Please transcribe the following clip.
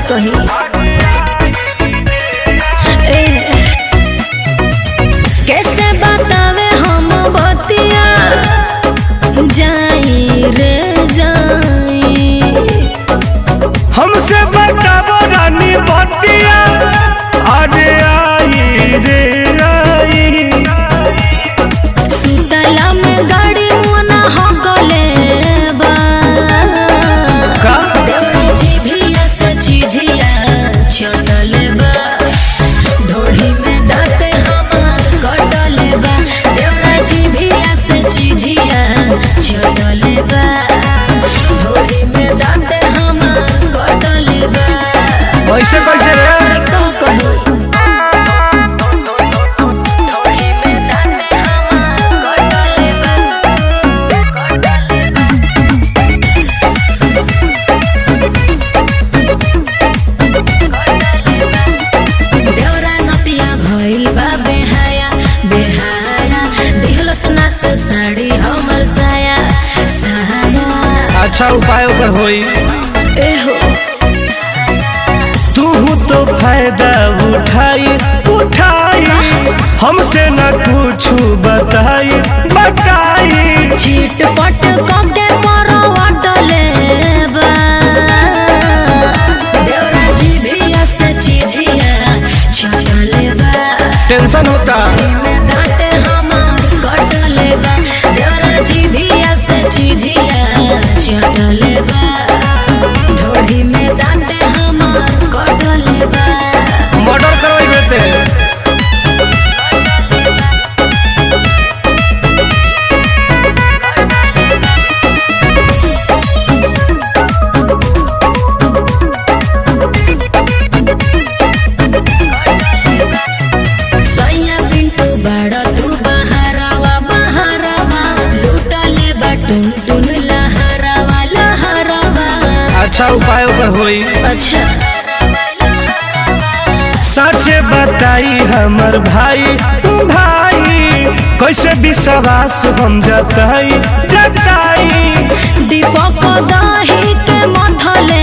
कही कैसे बतावे हम बतिया जाई रे जाई हमसे बताबो रानी बतिया अरे आई रे आई सुतला में गाड़ी मुना हो गले बा का देवरी जीभिया से चीजिया छटले बा ढोढ़ी में दांते हमार कटले बा देवरा जीभिया से चीजिया छटले बा ढोढ़ी में दांते हमार कटले बा कैसे कैसे रे तो कही ढोढ़ी में दांते हमार कटले देवरा नतिया भइल बा बेहाया बेहाया दिहलस ना से साड़ी हमर साया साया अच्छा उपाय ऊपर होई एहो तू तो फायदा उठाई उठाई हमसे न कुछ बताई बताई चिटपट कके परवटले बा देवरा जीभिया से चीजिया छटले बा टेंशन होता में दांते हमार कटले बा देवरा जीभिया से चीजिया छटले बा ढोढ़ी में दांते हमार कटले बा मर्डर करवाई बेटे सैया पिंटू बड़ा तू बहारवा बहारवा लूटले बा टुन टुन लहरवा लहरवा अच्छा उपाय ऊपर होई अच्छा सचे बताई हमर भाई भाई कैसे विश्वास हम जताई जताई दीपक दाही के मथले